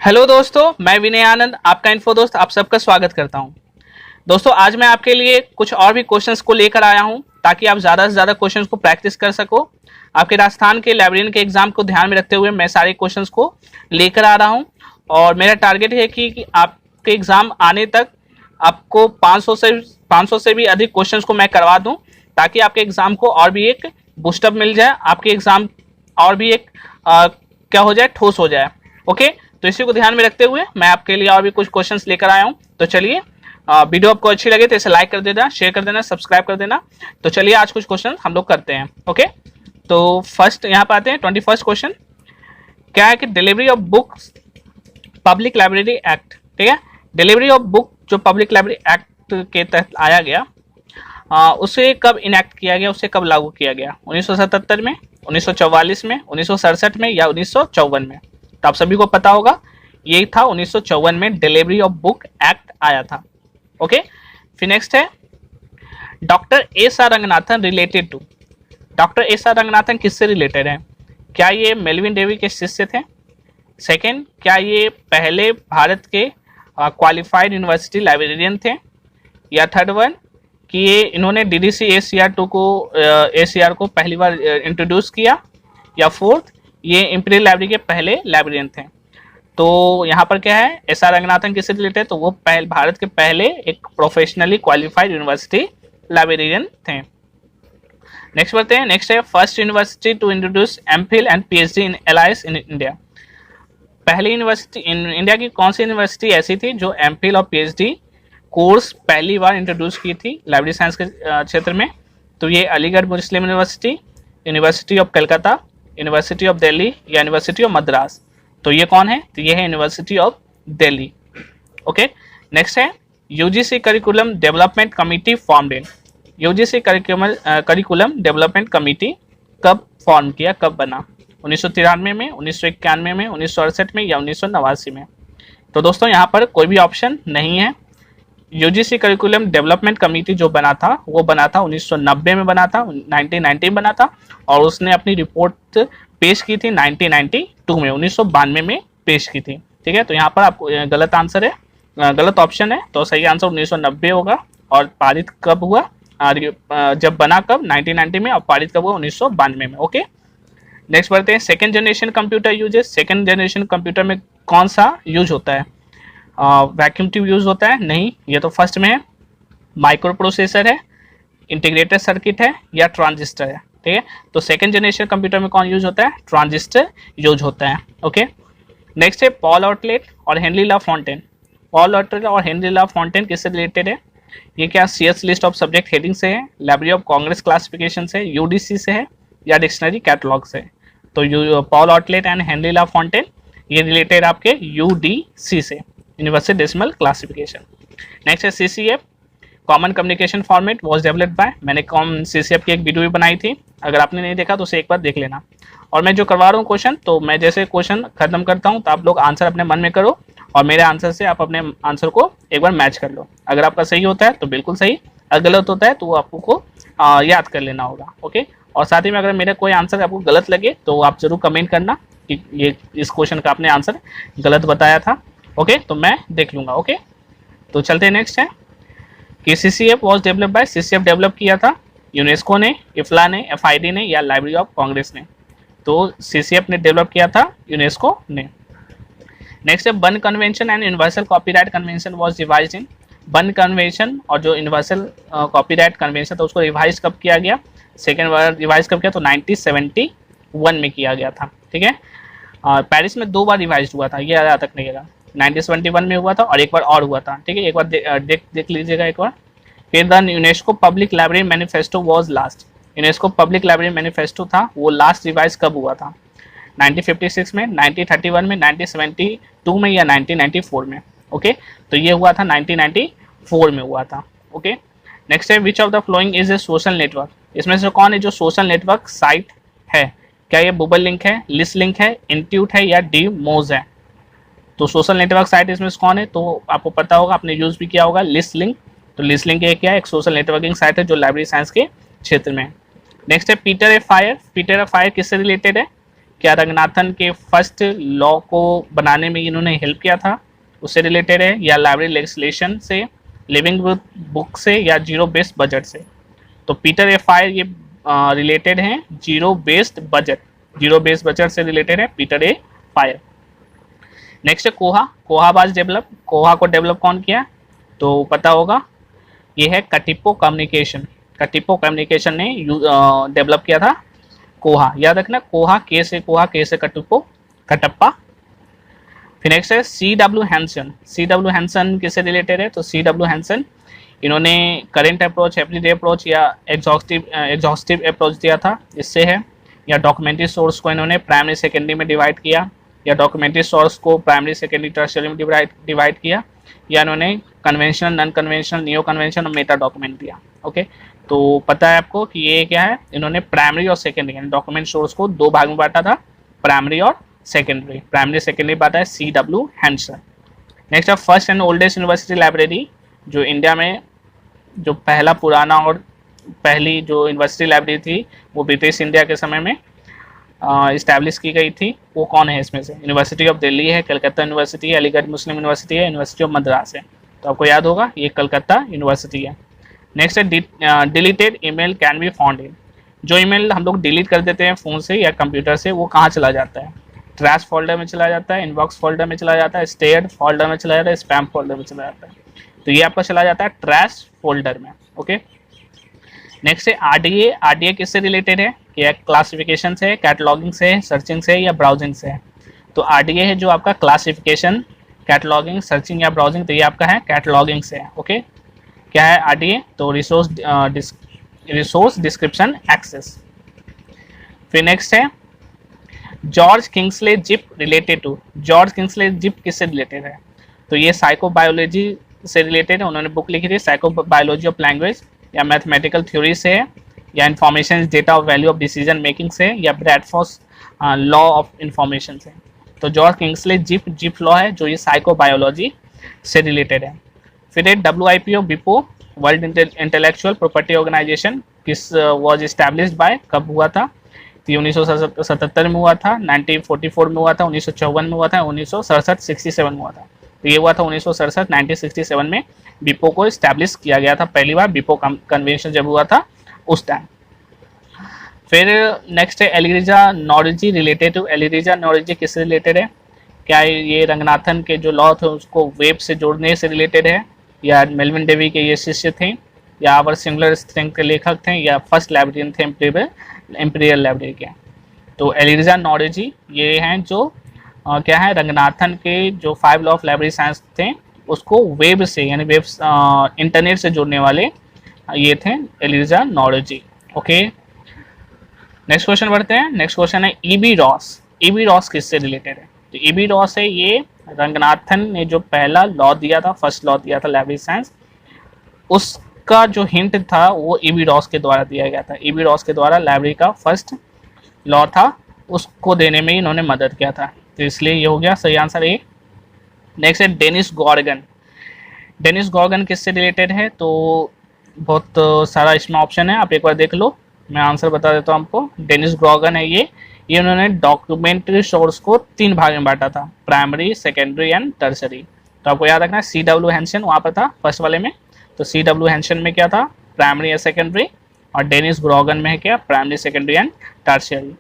Hello दोस्तों, मैं विनय आनंद आपका इन्फो दोस्त आप सबका स्वागत करता हूं। दोस्तों आज मैं आपके लिए कुछ और भी क्वेश्चंस को लेकर आया हूं ताकि आप ज़्यादा से ज़्यादा क्वेश्चंस को प्रैक्टिस कर सको। आपके राजस्थान के लाइब्रेरियन के एग्जाम को ध्यान में रखते हुए मैं सारे क्वेश्चंस को लेकर आ रहा हूं और मेरा टारगेट है कि आपके एग्जाम आने तक आपको 500 से भी अधिक क्वेश्चंस को मैं करवा दूं ताकि आपके एग्जाम को और भी एक बूस्टअप मिल जाए, आपके एग्जाम और भी एक क्या हो जाए, ठोस हो जाए। ओके, तो इसी को ध्यान में रखते हुए मैं आपके लिए और भी कुछ क्वेश्चंस लेकर आया हूं। तो चलिए, वीडियो आपको अच्छी लगे तो इसे लाइक कर देना, शेयर कर देना, सब्सक्राइब कर देना। तो चलिए आज कुछ क्वेश्चन हम लोग करते हैं। ओके, तो फर्स्ट यहाँ पर आते हैं 21st क्वेश्चन। क्या है कि delivery of books public library act, ठीक है, डिलीवरी ऑफ बुक जो पब्लिक लाइब्रेरी एक्ट के तहत आया गया, उसे कब इनैक्ट किया गया, उसे कब लागू किया गया? 1977 में, 1944 में, 1967 में या 1954 में? तो आप सभी को पता होगा ये था 1954 में डिलीवरी ऑफ बुक एक्ट आया था। ओके, फिर नेक्स्ट है doctor S R Ranganathan related to. Doctor S R Ranganathan किससे रिलेटेड है? क्या ये मेलविन डेवी के शिष्य थे? सेकेंड, क्या ये पहले भारत के क्वालिफाइड यूनिवर्सिटी लाइब्रेरियन थे? या थर्ड वन कि ये इन्होंने डीडीसी ACR2 को ACR को पहली बार इंट्रोड्यूस किया? या फोर्थ, ये इंपीरियल लाइब्रेरी के पहले लाइब्रेरियन थे। तो यहाँ पर क्या है, एस आर रंगनाथन किससे रिलेटेड? तो वो भारत के पहले एक प्रोफेशनली क्वालिफाइड यूनिवर्सिटी लाइब्रेरियन थे। नेक्स्ट बढ़ते हैं। नेक्स्ट है first university to introduce MPhil and PhD in LIS in India. पहली यूनिवर्सिटी इंडिया की कौन सी यूनिवर्सिटी ऐसी थी जो MPhil और PhD कोर्स पहली बार इंट्रोड्यूस की थी लाइब्रेरी साइंस के क्षेत्र में? तो ये Aligarh Muslim university, university of Calcutta, university of Delhi या यूनिवर्सिटी ऑफ मद्रास? तो ये कौन है? तो ये है university of Delhi. Okay, next है UGC curriculum development committee formed in. UGC curriculum development committee कब फॉर्म किया, कब बना? 1993 में, 1991 में, 1968 में या 1989 में? तो दोस्तों यहाँ पर कोई भी ऑप्शन नहीं है। यूजीसी करिकुलम डेवलपमेंट कमेटी जो बना था वो बना था 1990 में, बना था 1990 में बना था और उसने अपनी रिपोर्ट पेश की थी 1992 में, 1992 में पेश की थी। ठीक है, तो यहाँ पर आपको गलत आंसर है, गलत ऑप्शन है। तो सही आंसर 1990 होगा। और पारित कब हुआ, जब बना कब? 1990 में। और पारित कब हुआ? 1992 में। ओके, नेक्स्ट बढ़ते हैं। Second generation computer uses. Second generation computer में कौन सा यूज होता है? वैक्यूम ट्यूब यूज होता है? नहीं, ये तो फर्स्ट में है। माइक्रो प्रोसेसर है, इंटीग्रेटेड सर्किट है या ट्रांजिस्टर है? ठीक है, तो सेकेंड जनरेशन कंप्यूटर में कौन यूज होता है? ट्रांजिस्टर यूज होता है। ओके, नेक्स्ट है पॉल आउटलेट और Henri La Fontaine. Paul Otlet और हेनरी ला फॉन्टेन किससे रिलेटेड है? ये क्या CS list of subject heading से है, लाइब्रेरी ऑफ कांग्रेस क्लासिफिकेशन से, UDC से है या डिक्शनरी कैटलॉग से? तो Paul Otlet and Henri La Fontaine ये रिलेटेड आपके UDC से, यूनिवर्सल डेसिमल क्लासिफिकेशन। नेक्स्ट है CCF common communication format was developed by. मैंने CCF की एक वीडियो भी बनाई थी, अगर आपने नहीं देखा तो उसे एक बार देख लेना। और मैं जो करवा रहा हूँ क्वेश्चन, तो मैं जैसे क्वेश्चन खत्म करता हूँ तो आप लोग आंसर अपने मन में करो और मेरे आंसर से आप अपने आंसर को एक बार मैच कर लो। अगर आपका सही होता है तो बिल्कुल सही, अगर गलत होता है तो वो आपको याद कर लेना होगा। ओके, और साथ ही में अगर मेरा कोई आंसर आपको गलत लगे तो आप जरूर कमेंट करना कि ये इस क्वेश्चन का आपने आंसर गलत बताया था। ओके, तो मैं देख लूँगा। ओके, तो चलते हैं। नेक्स्ट है कि CCF was develop by. CCF develop किया था यूनेस्को ने, इफ्ला ने, FID ने या लाइब्रेरी ऑफ कांग्रेस ने? तो CCF ने डेवलप किया था यूनेस्को ने। नेक्स्ट है burn convention and universal copyright convention was revised in. Burn convention और जो यूनिवर्सल कॉपीराइट कन्वेंशन था उसको रिवाइज कब किया गया? सेकेंड बार रिवाइज कब किया? तो 1971 में किया गया था। ठीक है, पेरिस में 2 बार रिवाइज हुआ था, ये याद रखने का। 1971 में हुआ था और एक बार और हुआ था। ठीक है, एक बार देख लीजिएगा एक बार। फिर the UNESCO public library manifesto was last. UNESCO public library manifesto था वो लास्ट रिवाइज कब हुआ था? 1956 में, 1931 में, 1972 में या 1994 में? ओके, तो ये हुआ था 1994 में हुआ था। ओके, नेक्स्ट है which of the following is a social network. इसमें से कौन है जो सोशल नेटवर्क साइट है? क्या ये बबल लिंक है, लिस्ट लिंक है, इंट्यूट है या डीमोज है? तो सोशल नेटवर्क साइट इसमें से कौन है? तो आपको पता होगा, आपने यूज भी किया होगा, लिस्ट लिंक। तो लिस्ट लिंक क्या है? एक सोशल नेटवर्किंग साइट है जो लाइब्रेरी साइंस के क्षेत्र में। नेक्स्ट है पीटर ए फायर। पीटर ए फायर किससे रिलेटेड है? क्या रंगनाथन के फर्स्ट लॉ को बनाने में इन्होंने हेल्प किया था, उससे रिलेटेड है, या लाइब्रेरी लेजिस्लेशन से, लिविंग बुक से, या जीरो बेस्ड बजट से। तो पीटर ए फायर ये रिलेटेड हैं zero based budget, zero based budget से रिलेटेड है पीटर ए फायर। नेक्स्ट है कोहा, कोहाबाज डेवलप, कोहा को डेवलप कौन किया तो पता होगा, ये है कटिप्पो कम्युनिकेशन, कटिप्पो कम्युनिकेशन ने डेवलप किया था कोहा, याद रखना कोहा, के से कटिप्पो, कटप्पा। फिर नेक्स्ट है C W Hanson, C W Hanson किससे रिलेटेड है तो सी डब्ल्यू हैंसन इन्होंने करेंट अप्रोच, एवरीडे अप्रोच या एग्जॉस्टिव अप्रोच दिया था, इससे है। या डॉक्यूमेंट्री सोर्स को इन्होंने प्राइमरी सेकेंडरी में डिवाइड किया, या डॉक्यूमेंट्री सोर्स को प्राइमरी सेकेंडरी टर्शियरी में डिवाइड किया, या इन्होंने conventional, non conventional, neo conventional और मेटा डॉक्यूमेंट दिया। ओके, तो पता है आपको कि ये क्या है, इन्होंने प्राइमरी और सेकेंडरी डॉक्यूमेंट सोर्स को दो भाग में बांटा था, प्राइमरी और सेकेंडरी, प्राइमरी सेकेंडरी बांटा है सी डब्ल्यू हैंसन। नेक्स्ट है first and oldest university library, जो इंडिया में जो पहला पुराना और पहली जो यूनिवर्सिटी लाइब्रेरी थी वो ब्रिटिश इंडिया के समय में इस्टेब्लिश की गई थी, वो कौन है इसमें से, यूनिवर्सिटी ऑफ दिल्ली है, कलकत्ता यूनिवर्सिटी है, अलीगढ़ मुस्लिम यूनिवर्सिटी है, यूनिवर्सिटी ऑफ मद्रास है। तो आपको याद होगा ये कलकत्ता यूनिवर्सिटी है। नेक्स्ट है deleted email can be found in, जो ईमेल हम लोग डिलीट कर देते हैं फ़ोन से या कंप्यूटर से, वो कहाँ चला जाता है, ट्रैश फोल्डर में चला जाता है, इनबॉक्स फोल्डर में चला जाता है, स्टेयर्ड फोल्डर में चला जाता है, स्पैम फोल्डर में चला जाता है। तो ये आपका चला जाता है ट्रैश फोल्डर में। ओके, नेक्स्ट है आरडीए, आरडीए किससे रिलेटेड है, क्या क्लासिफिकेशन से, कैटलॉगिंग से, सर्चिंग से, या ब्राउजिंग से। तो आरडीए है जो आपका क्लासिफिकेशन, कैटलॉगिंग, सर्चिंग या ब्राउजिंग, तो ये आपका है कैटलॉगिंग से। ओके, क्या है आरडीए तो रिसोर्स डिस्क्रिप्शन एक्सेस। फिर नेक्स्ट है George Kingsley Zipf related to, George Kingsley Zipf किससे रिलेटेड है तो ये साइकोबायोलॉजी से रिलेटेड है, उन्होंने बुक लिखी थी साइकोबायोलॉजी ऑफ लैंग्वेज, या मैथमेटिकल थ्योरी से है, या information data of value of decision making से, या ब्रैडफोर्ड लॉ ऑफ इंफॉर्मेशन से। तो जॉर्ज किंग्सले जिप लॉ है जो ये साइकोबायोलॉजी से रिलेटेड है। फिर WIPO बिपो, वर्ल्ड इंटेलेक्चुअल प्रॉपर्टी ऑर्गेनाइजेशन, किस वॉज इस्टेब्लिश्ड बाय, कब हुआ था तो 1977 में हुआ था, 1944 में हुआ था, 1954 में हुआ था, 1967 67 में हुआ था। तो ये हुआ था 1967 1967 में बिपो को इस्टेब्लिश किया गया था पहली बार, बिपो कन्वेंशन जब हुआ था उस टाइम। फिर नेक्स्ट है एलिरिजा नॉर्जी रिलेटेड टू, एलिरिजा नॉर्जी किससे रिलेटेड है, क्या ये रंगनाथन के जो लॉ थे उसको वेब से जोड़ने से रिलेटेड है, या मेलविन डेवी के ये शिष्य थे, या आवर सिंगुलर स्ट्रेंथ के लेखक थे, या फर्स्ट लाइब्रेरियन थे इंपीरियल लाइब्रेरी के। तो एलिरिजा नॉर्जी ये हैं जो क्या है रंगनाथन के जो 5 लॉ ऑफ लाइब्रेरी साइंस थे उसको वेब से यानी वेब इंटरनेट से जोड़ने वाले ये थे Elijah Nortje. Okay, next question बढ़ते हैं। नेक्स्ट क्वेश्चन है ईबी रॉस, ईबी रॉस किससे रिलेटेड है तो ईबी रॉस है ये रंगनाथन ने जो पहला लॉ दिया था, फर्स्ट लॉ दिया था लाइब्रेरी साइंस, उसका जो हिंट था वो ईबी रॉस के द्वारा दिया गया था। ईबी रॉस के द्वारा लाइब्रेरी का फर्स्ट लॉ था उसको देने में इन्होंने मदद किया था, तो इसलिए ये हो गया सही आंसर ए। नेक्स्ट है डेनिस गॉर्गन, डेनिस गॉर्गन किससे रिलेटेड है तो बहुत सारा इसमें ऑप्शन है, आप एक बार देख लो, मैं आंसर बता देता हूँ आपको। डेनिस गॉर्गन है ये उन्होंने डॉक्यूमेंट्री सोर्स को 3 भाग में बांटा था, प्राइमरी, सेकेंडरी एंड टर्सरी। तो आपको याद रखना है CW हैंसन वहाँ पर था फर्स्ट वाले में, तो CW हैंसन में क्या था प्राइमरी या सेकेंडरी, और डेनिस गॉर्गन में है क्या primary, secondary and tertiary.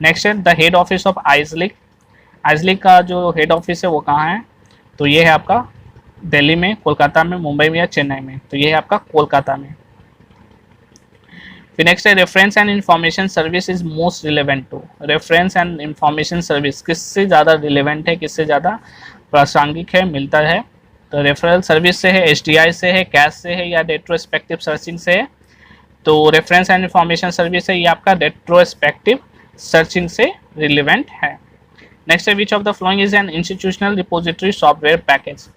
Next है द हेड ऑफिस ऑफ आइजलिक, आइजलिक का जो हेड ऑफिस है वो कहाँ है तो ये है आपका दिल्ली में, कोलकाता में, मुंबई में या चेन्नई में, तो ये है आपका कोलकाता में। फिर नेक्स्ट है reference and information service is most relevant to, reference and information service किससे ज़्यादा रिलेवेंट है, किससे ज़्यादा प्रासंगिक है, मिलता है तो रेफरल सर्विस से है, HDI से है, कैश से है, या रेट्रोस्पेक्टिव सर्चिंग से है। तो रेफरेंस एंड इंफॉर्मेशन सर्विस है ये आपका रेट्रोस्पेक्टिव सर्चिंग से रिलेवेंट है। नेक्स्ट है which of the following is an institutional repository software package,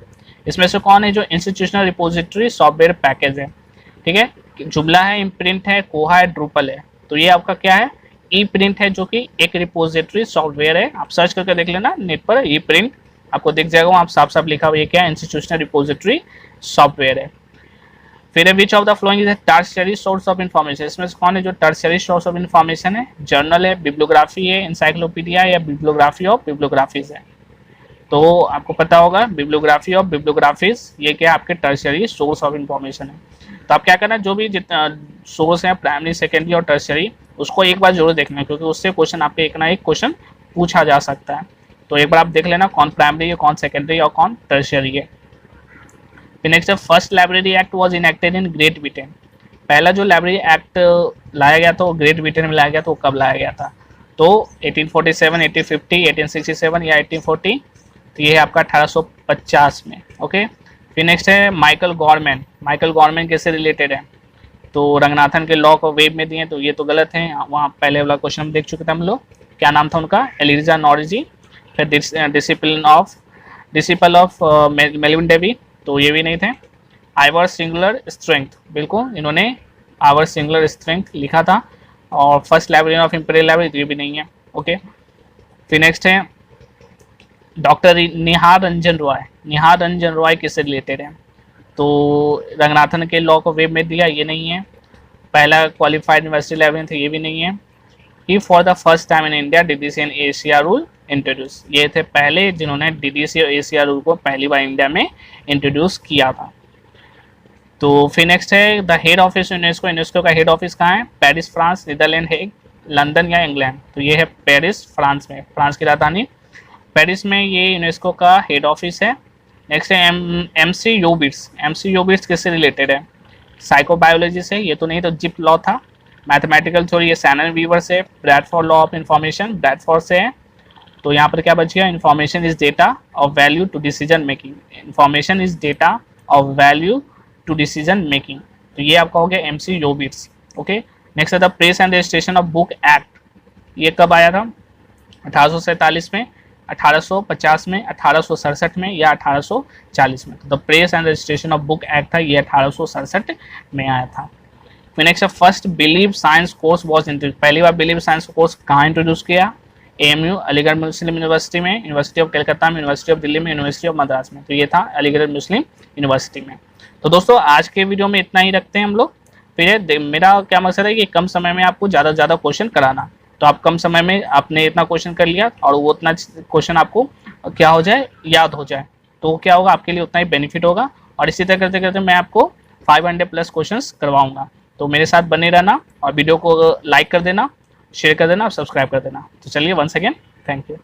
इसमें से कौन है जो इंस्टीट्यूशनल रिपोजिटरी सॉफ्टवेयर पैकेज है, ठीक है, जुमला है, इम्प्रिंट है, कोहा है, ड्रूपल है। तो ये आपका क्या है ई प्रिंट है जो कि एक रिपोजिटरी सॉफ्टवेयर है, आप सर्च करके देख लेना नेट पर ई प्रिंट आपको दिख जाएगा, आप साफ साफ लिखा हुआ ये क्या है इंस्टीट्यूशनल रिपोजिटरी सॉफ्टवेयर है। फिर which of the following is tertiary source of information, इसमें से कौन है जो टर्शियरी सोर्स ऑफ इन्फॉर्मेशन है? जर्नल है, बिब्लियोग्राफी है, इंसाइक्लोपीडिया या बिब्लियोग्राफी ऑफ बिब्लियोग्राफीज है। तो आपको पता होगा बिब्लियोग्राफी ऑफ बिब्लियोग्राफीज ये क्या आपके टर्शियरी सोर्स ऑफ इन्फॉर्मेशन है। तो आप क्या करना, जो भी जितना सोर्स है प्राइमरी, सेकेंडरी और टर्शियरी, उसको एक बार जरूर देखना, क्योंकि उससे क्वेश्चन आपके एक ना एक क्वेश्चन पूछा जा सकता है। तो एक बार आप देख लेना कौन प्राइमरी है, कौन सेकेंडरी और कौन टर्शियरी है। फिर नेक्स्ट है first library act was enacted in great Britain. पहला जो लाइब्रेरी एक्ट लाया गया था वो ग्रेट ब्रिटेन में लाया गया, तो कब लाया गया था? तो 1847, 1850, 1867 या 1840। तो ये है आपका 1850 में। ओके। फिर नेक्स्ट है माइकल गवर्नमेंट। माइकल गवर्नमेंट किससे रिलेटेड है? तो रंगनाथन के लॉ को वेब में दिए, तो ये तो गलत है, वहाँ पहले वाला क्वेश्चन हम देख चुके थे हम लोग। क्या नाम था उनका? Elijah Nortje. फिर डिसिपल ऑफ मेलविन डेवी, तो ये भी नहीं थे। आवर सिंगुलर स्ट्रेंथ, बिल्कुल इन्होंने आवर सिंगुलर स्ट्रेंथ लिखा था। और first librarian of imperial library, तो ये भी नहीं है। ओके। फिर नेक्स्ट है डॉक्टर निहार रंजन रॉय। निहार रंजन रॉय किससे रिलेटेड है? तो रंगनाथन के लॉ को वेब में दिया, ये नहीं है। पहला क्वालिफाइड यूनिवर्सिटी लाइब्रेरियन थे, ये भी नहीं है। ही for the first time in India DDC and Asia rule introduce, ये थे पहले जिन्होंने डीडीसी और एशिया रूल को पहली बार इंडिया में इंट्रोड्यूस किया था। तो फिर नेक्स्ट है the head office UNESCO. UNESCO का हेड ऑफिस कहाँ है? Paris France, Netherlands, Hague, London या इंग्लैंड। तो ये है पेरिस फ्रांस में, फ्रांस की राजधानी पेरिस में ये यूनेस्को का हेड ऑफिस है। नेक्स्ट है एमसी यूबिट्स। एमसी यूबिट्स किससे रिलेटेड है? साइकोबायोलॉजी से, ये तो नहीं, तो जिप लॉ था। मैथमेटिकल थ्योरी ये सैनन वीवर से। Bradford law of information Bradford से है। तो यहाँ पर क्या बच गया? Information is data of value to decision making. Information is data of value to decision making, तो ये आपका हो गया एमसी यूबिट्स। ओके। नेक्स्ट है the press and registration of book act. ये कब आया था? 1847 में, 1850 में, 1867 में या 1840 में। तो the press and registration of book act था, ये 1867 में आया था। फिर next first believe science course was introduce. पहली बार बिलीव साइंस कोर्स कहाँ इंट्रोड्यूस किया? एएमयू, अलीगढ़ मुस्लिम यूनिवर्सिटी में, यूनिवर्सिटी ऑफ कलकत्ता में, यूनिवर्सिटी ऑफ दिल्ली में, यूनिवर्सिटी ऑफ मद्रास में। तो ये था अलीगढ़ मुस्लिम यूनिवर्सिटी में। तो दोस्तों आज के वीडियो में इतना ही रखते हैं हम लोग। फिर मेरा क्या मकसद है कि कम समय में आपको ज़्यादा से ज़्यादा क्वेश्चन कराना। तो आप कम समय में आपने इतना क्वेश्चन कर लिया और वो उतना क्वेश्चन आपको क्या हो जाए, याद हो जाए, तो क्या होगा आपके लिए उतना ही बेनिफिट होगा। और इसी तरह करते करते मैं आपको 500+ क्वेश्चंस करवाऊंगा। तो मेरे साथ बने रहना और वीडियो को लाइक कर देना, शेयर कर देना और सब्सक्राइब कर देना। तो चलिए वंस अगेन थैंक यू।